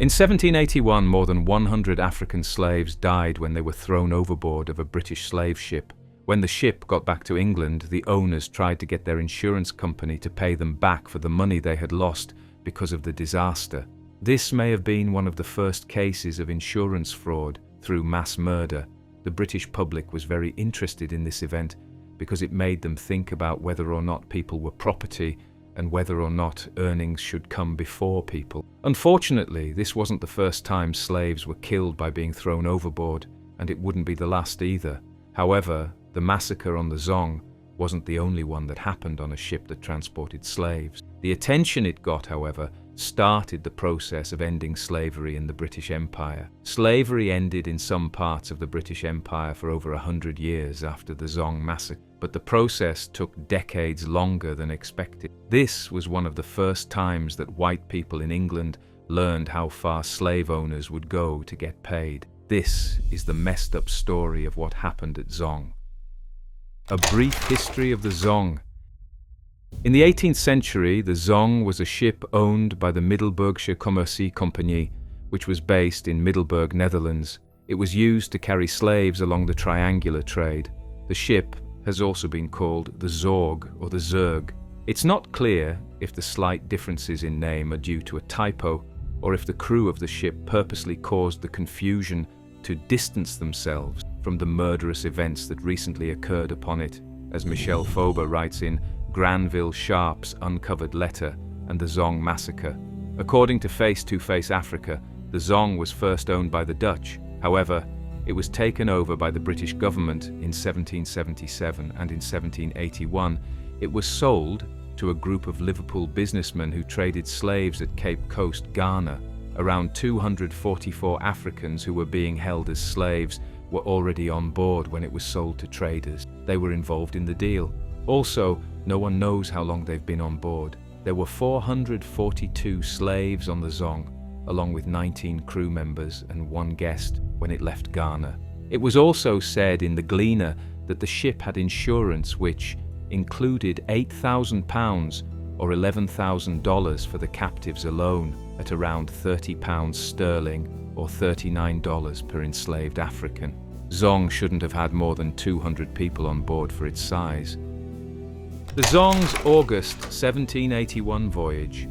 In 1781, more than 100 African slaves died when they were thrown overboard of a British slave ship. When the ship got back to England, the owners tried to get their insurance company to pay them back for the money they had lost because of the disaster. This may have been one of the first cases of insurance fraud through mass murder. The British public was very interested in this event because it made them think about whether or not people were property and whether or not earnings should come before people. Unfortunately, this wasn't the first time slaves were killed by being thrown overboard, and it wouldn't be the last either. However, the massacre on the Zong wasn't the only one that happened on a ship that transported slaves. The attention it got, however, started the process of ending slavery in the British Empire. Slavery ended in some parts of the British Empire for over 100 years after the Zong Massacre, but the process took decades longer than expected. This was one of the first times that white people in England learned how far slave owners would go to get paid. This is the messed up story of what happened at Zong. A brief history of the Zong. In the 18th century, the Zong was a ship owned by the Middelburgische Commercie-Compagnie, which was based in Middelburg, Netherlands. It was used to carry slaves along the triangular trade. The ship has also been called the Zorg or the Zerg. It's not clear if the slight differences in name are due to a typo or if the crew of the ship purposely caused the confusion to distance themselves from the murderous events that recently occurred upon it, as Michel Fauber writes in Granville Sharp's uncovered letter and the Zong Massacre. According to Face to Face Africa, the Zong was first owned by the Dutch. However, it was taken over by the British government in 1777, and in 1781 it was sold to a group of Liverpool businessmen who traded slaves at Cape Coast, Ghana. Around 244 Africans who were being held as slaves were already on board when it was sold to traders. They were involved in the deal. Also, no one knows how long they've been on board. There were 442 slaves on the Zong, along with 19 crew members and one guest when it left Ghana. It was also said in the Gleaner that the ship had insurance which included £8,000 or $11,000 for the captives alone, at around £30 sterling or $39 per enslaved African. Zong shouldn't have had more than 200 people on board for its size. The Zong's August 1781 voyage.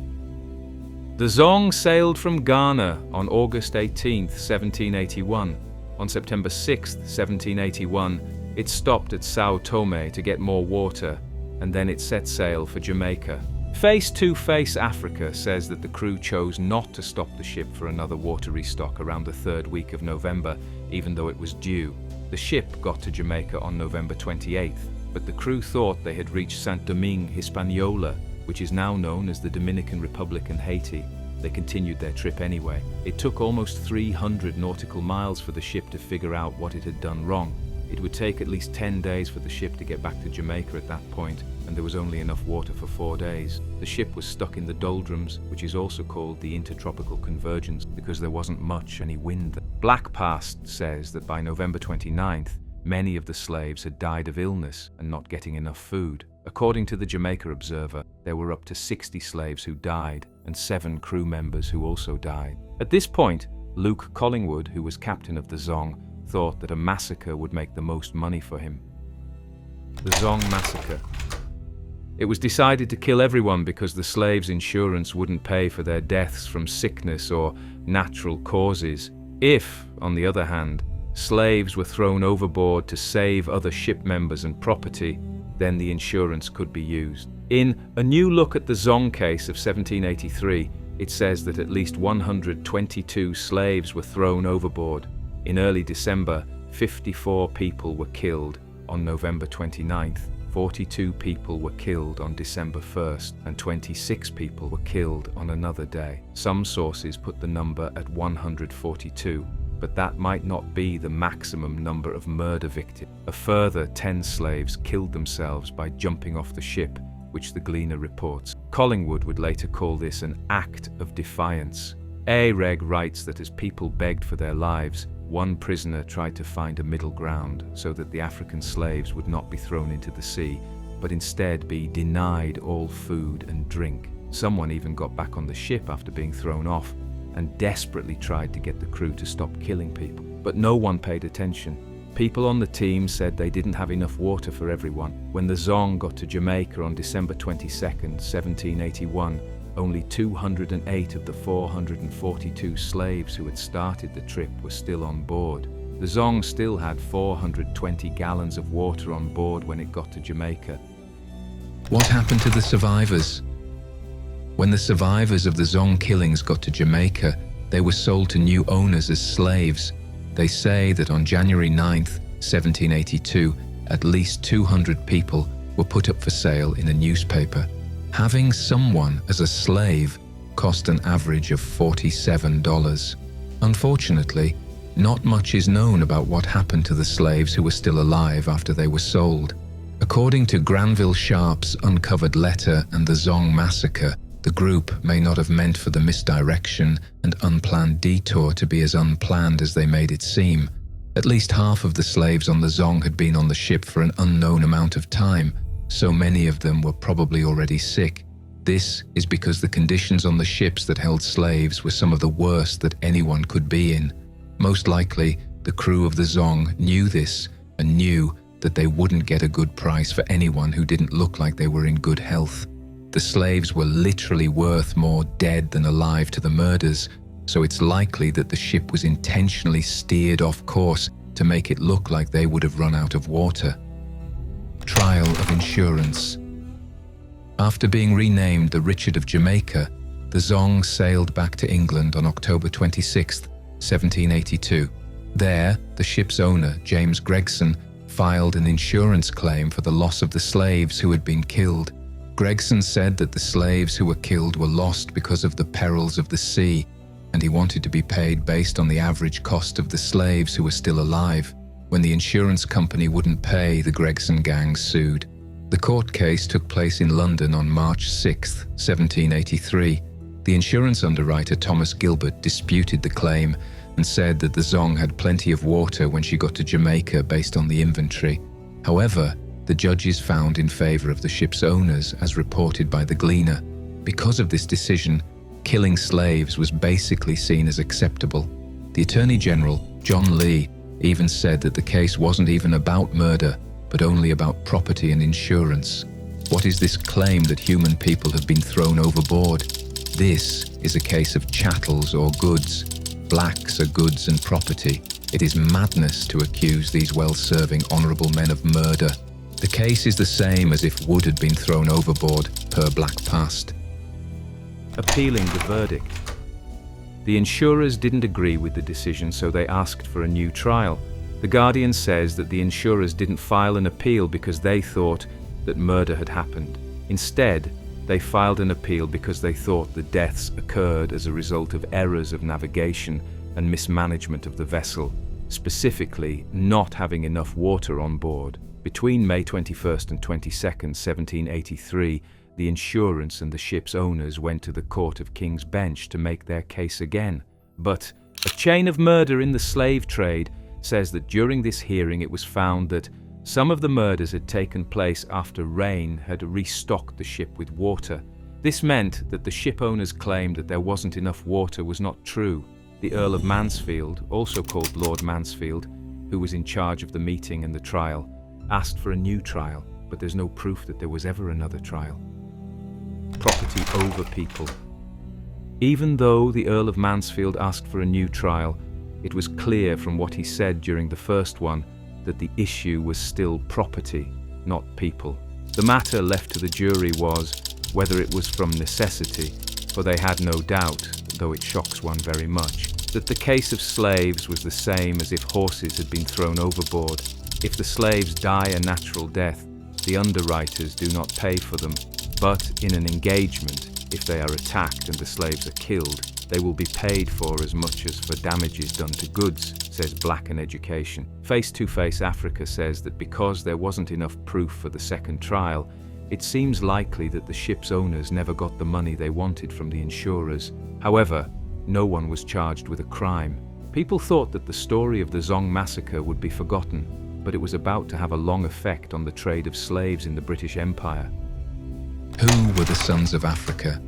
The Zong sailed from Ghana on August 18, 1781. On September 6, 1781, it stopped at Sao Tome to get more water, and then it set sail for Jamaica. Face to Face Africa says that the crew chose not to stop the ship for another water restock around the third week of November, even though it was due. The ship got to Jamaica on November 28th, but the crew thought they had reached Saint-Domingue Hispaniola, which is now known as the Dominican Republic and Haiti. They continued their trip anyway. It took almost 300 nautical miles for the ship to figure out what it had done wrong. It would take at least 10 days for the ship to get back to Jamaica at that point, and there was only enough water for 4 days. The ship was stuck in the doldrums, which is also called the Intertropical Convergence, because there wasn't much any wind. Blackpast says that by November 29th, many of the slaves had died of illness and not getting enough food. According to the Jamaica Observer, there were up to 60 slaves who died and 7 crew members who also died. At this point, Luke Collingwood, who was captain of the Zong, thought that a massacre would make the most money for him. The Zong Massacre. It was decided to kill everyone because the slaves' insurance wouldn't pay for their deaths from sickness or natural causes. If, on the other hand, slaves were thrown overboard to save other ship members and property, then the insurance could be used. In A New Look at the Zong Case of 1783, it says that at least 122 slaves were thrown overboard. In early December, 54 people were killed on November 29th, 42 people were killed on December 1st, and 26 people were killed on another day. Some sources put the number at 142, but that might not be the maximum number of murder victims. A further 10 slaves killed themselves by jumping off the ship, which the Gleaner reports. Collingwood would later call this an act of defiance. A. Reg writes that as people begged for their lives, one prisoner tried to find a middle ground so that the African slaves would not be thrown into the sea, but instead be denied all food and drink. Someone even got back on the ship after being thrown off, and desperately tried to get the crew to stop killing people. But no one paid attention. People on the team said they didn't have enough water for everyone. When the Zong got to Jamaica on December 22nd, 1781, only 208 of the 442 slaves who had started the trip were still on board. The Zong still had 420 gallons of water on board when it got to Jamaica. What happened to the survivors? When the survivors of the Zong killings got to Jamaica, they were sold to new owners as slaves. They say that on January 9th, 1782, at least 200 people were put up for sale in a newspaper. Having someone as a slave cost an average of $47. Unfortunately, not much is known about what happened to the slaves who were still alive after they were sold. According to Granville Sharp's uncovered letter and the Zong Massacre, the group may not have meant for the misdirection and unplanned detour to be as unplanned as they made it seem. At least half of the slaves on the Zong had been on the ship for an unknown amount of time. So many of them were probably already sick. This is because the conditions on the ships that held slaves were some of the worst that anyone could be in. Most likely, the crew of the Zong knew this and knew that they wouldn't get a good price for anyone who didn't look like they were in good health. The slaves were literally worth more dead than alive to the murders, so it's likely that the ship was intentionally steered off course to make it look like they would have run out of water. Trial of insurance. After being renamed the Richard of Jamaica, the Zong sailed back to England on October 26, 1782. There, the ship's owner, James Gregson, filed an insurance claim for the loss of the slaves who had been killed. Gregson said that the slaves who were killed were lost because of the perils of the sea, and he wanted to be paid based on the average cost of the slaves who were still alive. When the insurance company wouldn't pay, the Gregson gang sued. The court case took place in London on March 6, 1783. The insurance underwriter Thomas Gilbert disputed the claim and said that the Zong had plenty of water when she got to Jamaica based on the inventory. However, the judges found in favor of the ship's owners, as reported by the Gleaner. Because of this decision, killing slaves was basically seen as acceptable. The Attorney General, John Lee, even said that the case wasn't even about murder, but only about property and insurance. What is this claim that human people have been thrown overboard? This is a case of chattels or goods. Blacks are goods and property. It is madness to accuse these well-serving honourable men of murder. The case is the same as if wood had been thrown overboard per Black Past. Appealing the verdict. The insurers didn't agree with the decision, so they asked for a new trial. The Guardian says that the insurers didn't file an appeal because they thought that murder had happened. Instead, they filed an appeal because they thought the deaths occurred as a result of errors of navigation and mismanagement of the vessel, specifically not having enough water on board. Between May 21st and 22nd, 1783, the insurance and the ship's owners went to the Court of King's Bench to make their case again. But a chain of murder in the slave trade says that during this hearing it was found that some of the murders had taken place after rain had restocked the ship with water. This meant that the ship owners' claim that there wasn't enough water was not true. The Earl of Mansfield, also called Lord Mansfield, who was in charge of the meeting and the trial, asked for a new trial, but there's no proof that there was ever another trial. Property over people. Even though the Earl of Mansfield asked for a new trial, it was clear from what he said during the first one that the issue was still property, not people. The matter left to the jury was whether it was from necessity, for they had no doubt, though it shocks one very much, that the case of slaves was the same as if horses had been thrown overboard. If the slaves die a natural death, the underwriters do not pay for them, but in an engagement, if they are attacked and the slaves are killed, they will be paid for as much as for damages done to goods, says Black and Education. Face to Face Africa says that because there wasn't enough proof for the second trial, it seems likely that the ship's owners never got the money they wanted from the insurers. However, no one was charged with a crime. People thought that the story of the Zong Massacre would be forgotten, but it was about to have a long effect on the trade of slaves in the British Empire. Who were the Sons of Africa?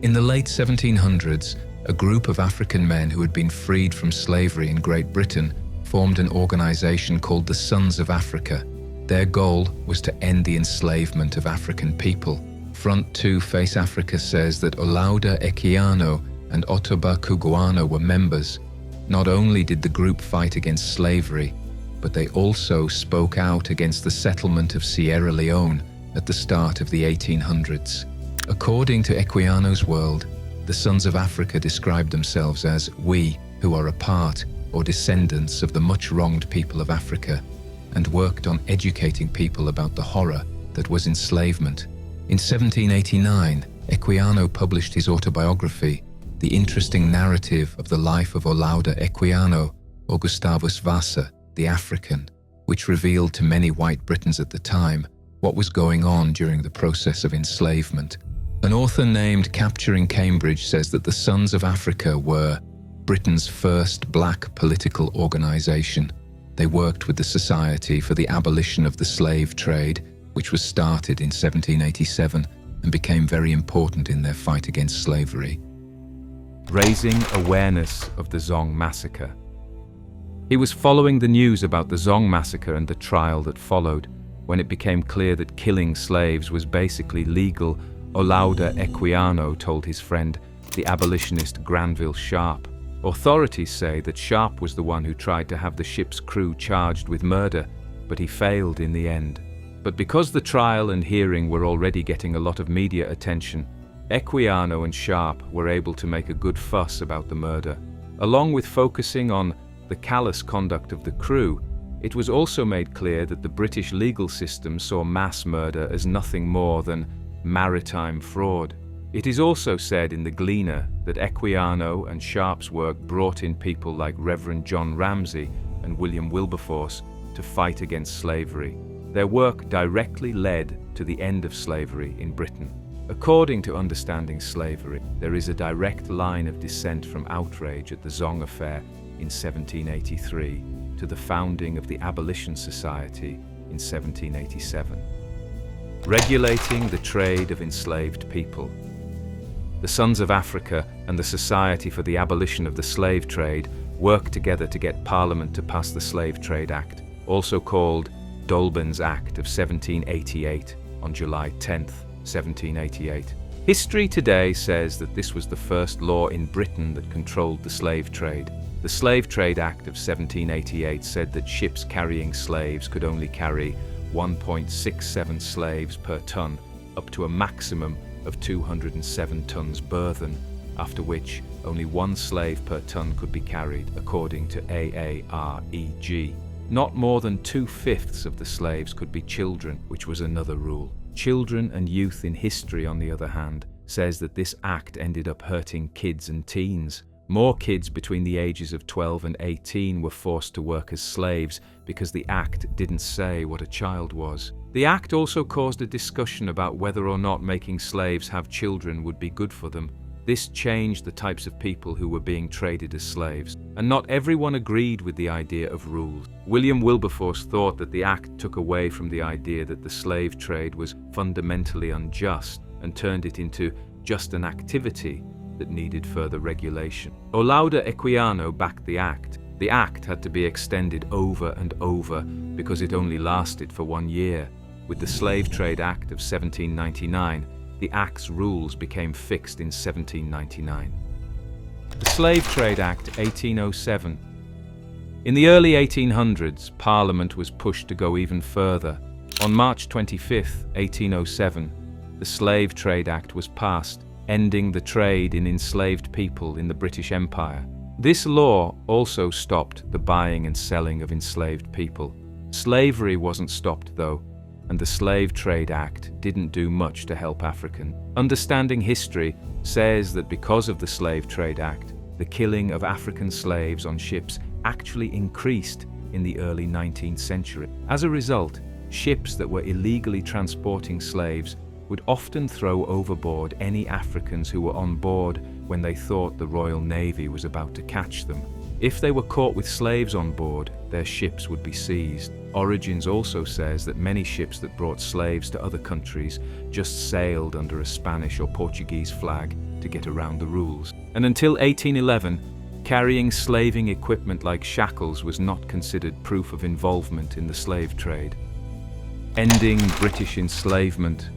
In the late 1700s, a group of African men who had been freed from slavery in Great Britain formed an organization called the Sons of Africa. Their goal was to end the enslavement of African people. Front 2 Face Africa says that Olaudah Equiano and Ottobah Cugoano were members. Not only did the group fight against slavery, but they also spoke out against the settlement of Sierra Leone at the start of the 1800s. According to Equiano's world, the Sons of Africa described themselves as "we who are a part or descendants of the much-wronged people of Africa," and worked on educating people about the horror that was enslavement. In 1789, Equiano published his autobiography, The Interesting Narrative of the Life of Olaudah Equiano, or Gustavus Vassa, the African, which revealed to many white Britons at the time what was going on during the process of enslavement. An author named Capturing Cambridge says that the Sons of Africa were Britain's first black political organization. They worked with the Society for the Abolition of the Slave Trade, which was started in 1787 and became very important in their fight against slavery. Raising awareness of the Zong Massacre. He was following the news about the Zong Massacre and the trial that followed. When it became clear that killing slaves was basically legal, Olaudah Equiano told his friend, the abolitionist Granville Sharp. Authorities say that Sharp was the one who tried to have the ship's crew charged with murder, but he failed in the end. But because the trial and hearing were already getting a lot of media attention, Equiano and Sharp were able to make a good fuss about the murder. Along with focusing on the callous conduct of the crew, it was also made clear that the British legal system saw mass murder as nothing more than maritime fraud. It is also said in the Gleaner that Equiano and Sharp's work brought in people like Reverend John Ramsay and William Wilberforce to fight against slavery. Their work directly led to the end of slavery in Britain. According to Understanding Slavery, there is a direct line of descent from outrage at the Zong affair in 1783 to the founding of the Abolition Society in 1787. Regulating the trade of enslaved people. The Sons of Africa and the Society for the Abolition of the Slave Trade worked together to get Parliament to pass the Slave Trade Act, also called Dolben's Act of 1788, on July 10th, 1788. History today says that this was the first law in Britain that controlled the slave trade. The Slave Trade Act of 1788 said that ships carrying slaves could only carry 1.67 slaves per ton, up to a maximum of 207 tons burthen, after which only one slave per ton could be carried, according to AAREG. Not more than 2/5 of the slaves could be children, which was another rule. Children and youth in history, on the other hand, says that this act ended up hurting kids and teens. More kids between the ages of 12 and 18 were forced to work as slaves because the act didn't say what a child was. The act also caused a discussion about whether or not making slaves have children would be good for them. This changed the types of people who were being traded as slaves, and not everyone agreed with the idea of rules. William Wilberforce thought that the act took away from the idea that the slave trade was fundamentally unjust and turned it into just an activity that needed further regulation. Olaudah Equiano backed the act. The act had to be extended over and over because it only lasted for 1 year. With the Slave Trade Act of 1799, the Act's rules became fixed in 1799. The Slave Trade Act 1807. In the early 1800s, Parliament was pushed to go even further. On March 25, 1807, the Slave Trade Act was passed, ending the trade in enslaved people in the British Empire. This law also stopped the buying and selling of enslaved people. Slavery wasn't stopped, though, and the Slave Trade Act didn't do much to help Africans. Understanding History says that because of the Slave Trade Act, the killing of African slaves on ships actually increased in the early 19th century. As a result, ships that were illegally transporting slaves would often throw overboard any Africans who were on board when they thought the Royal Navy was about to catch them. If they were caught with slaves on board, their ships would be seized. Origins also says that many ships that brought slaves to other countries just sailed under a Spanish or Portuguese flag to get around the rules. And until 1811, carrying slaving equipment like shackles was not considered proof of involvement in the slave trade. Ending British enslavement.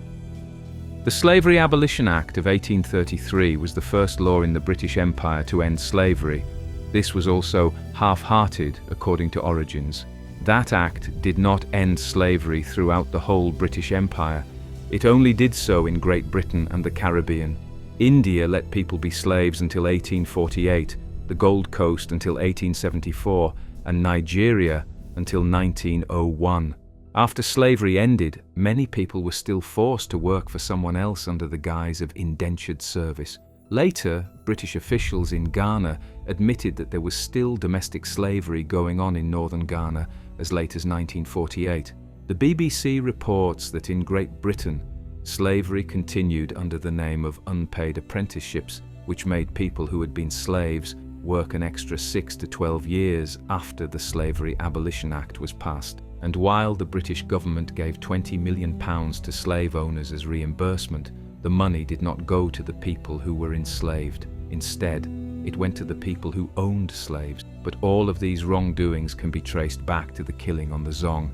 The Slavery Abolition Act of 1833 was the first law in the British Empire to end slavery. This was also half-hearted, according to Origins. That act did not end slavery throughout the whole British Empire. It only did so in Great Britain and the Caribbean. India let people be slaves until 1848, the Gold Coast until 1874, and Nigeria until 1901. After slavery ended, many people were still forced to work for someone else under the guise of indentured service. Later, British officials in Ghana admitted that there was still domestic slavery going on in northern Ghana as late as 1948. The BBC reports that in Great Britain, slavery continued under the name of unpaid apprenticeships, which made people who had been slaves work an extra 6 to 12 years after the Slavery Abolition Act was passed. And while the British government gave £20 million to slave owners as reimbursement, the money did not go to the people who were enslaved. Instead, it went to the people who owned slaves. But all of these wrongdoings can be traced back to the killing on the Zong,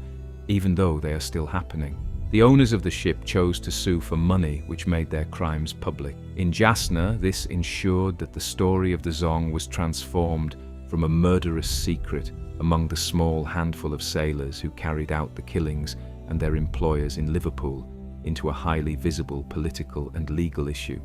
even though they are still happening. The owners of the ship chose to sue for money, which made their crimes public. In Jassna, this ensured that the story of the Zong was transformed from a murderous secret among the small handful of sailors who carried out the killings and their employers in Liverpool into a highly visible political and legal issue.